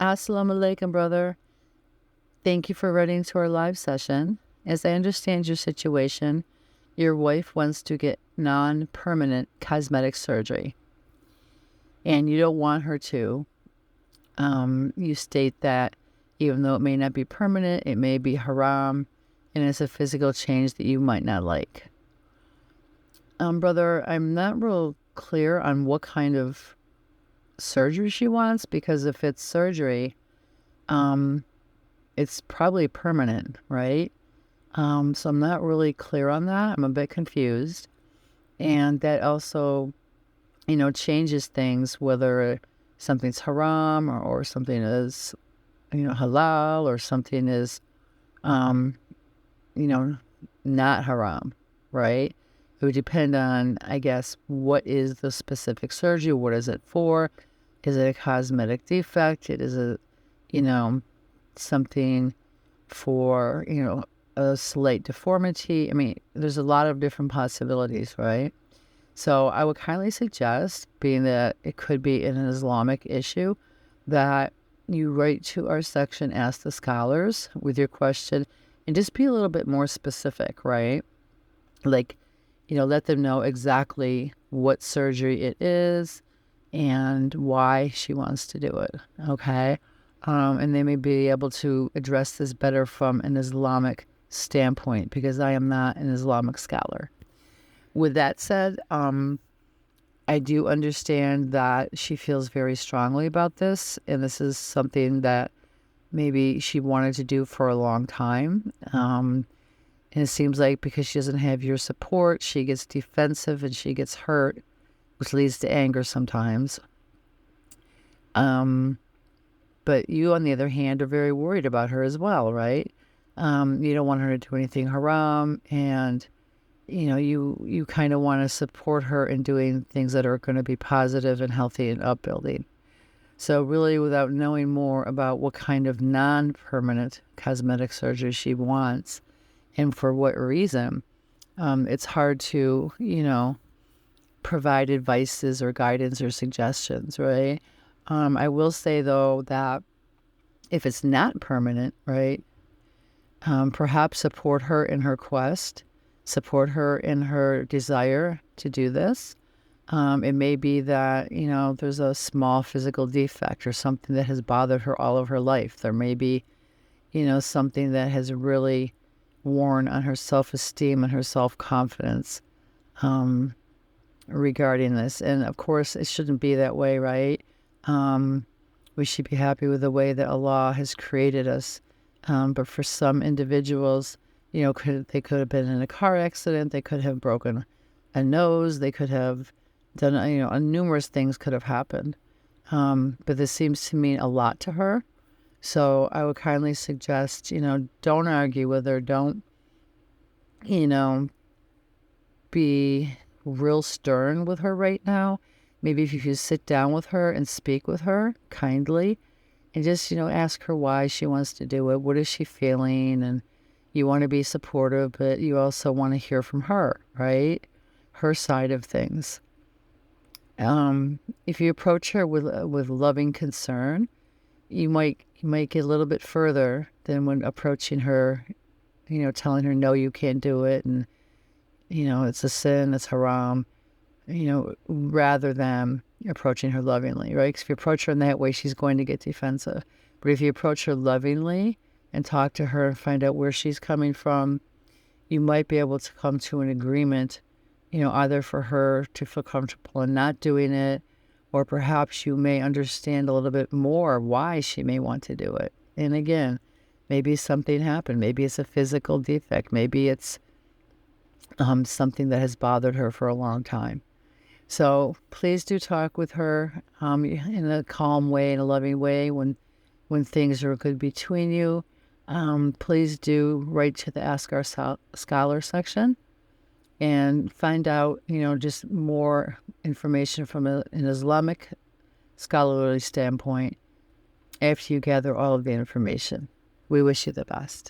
Assalamu alaikum, brother. Thank you for writing to our live session. As I understand your situation, your wife wants to get non-permanent cosmetic surgery, and you don't want her to. You state that even though it may not be permanent, it may be haram, and it's a physical change that you might not like. Brother, I'm not real clear on what kind of surgery she wants, because if it's surgery, it's probably permanent, right? So I'm not really clear on that. I'm a bit confused. And that also, changes things, whether something's haram or something is, halal, or something is, um, not haram, right? It would depend on, I guess, what is the specific surgery? What is it for? Is it a cosmetic defect? It is something for, a slight deformity. I mean, there's a lot of different possibilities, right? So I would kindly suggest, being that it could be an Islamic issue, that you write to our section, Ask the Scholars, with your question, and just be a little bit more specific, right? Like, let them know exactly what surgery it is and why she wants to do it, okay? And they may be able to address this better from an Islamic standpoint, because I am not an Islamic scholar. With that said, I do understand that she feels very strongly about this, and this is something that maybe she wanted to do for a long time. And it seems like because she doesn't have your support, she gets defensive and she gets hurt, which leads to anger sometimes. But you, on the other hand, are very worried about her as well, right? You don't want her to do anything haram, and you kind of want to support her in doing things that are going to be positive and healthy and upbuilding. So really, without knowing more about what kind of non-permanent cosmetic surgery she wants and for what reason, it's hard to, provide advices or guidance or suggestions, right? I will say, though, that if it's not permanent, right, perhaps support her in her quest, support her in her desire to do this. It may be that, there's a small physical defect or something that has bothered her all of her life. There may be, something that has really worn on her self-esteem and her self-confidence regarding this. And of course, it shouldn't be that way, right? We should be happy with the way that Allah has created us. But for some individuals, they could have been in a car accident. They could have broken a nose. They could have done, numerous things could have happened. But this seems to mean a lot to her. So I would kindly suggest, don't argue with her. Don't, be real stern with her right now. Maybe if you sit down with her and speak with her kindly and just, ask her why she wants to do it. What is she feeling? And you want to be supportive, but you also want to hear from her, right? Her side of things. If you approach her with loving concern, you might get a little bit further than when approaching her, telling her, no, you can't do it, and it's a sin, it's haram, rather than approaching her lovingly, right? Because if you approach her in that way, she's going to get defensive. But if you approach her lovingly and talk to her and find out where she's coming from, you might be able to come to an agreement, either for her to feel comfortable in not doing it, or perhaps you may understand a little bit more why she may want to do it. And again, maybe something happened. Maybe it's a physical defect. Maybe it's something that has bothered her for a long time. So please do talk with her in a calm way, in a loving way, when things are good between you. Please do write to the Ask Our Scholar section and find out, just more information from an Islamic scholarly standpoint after you gather all of the information. We wish you the best.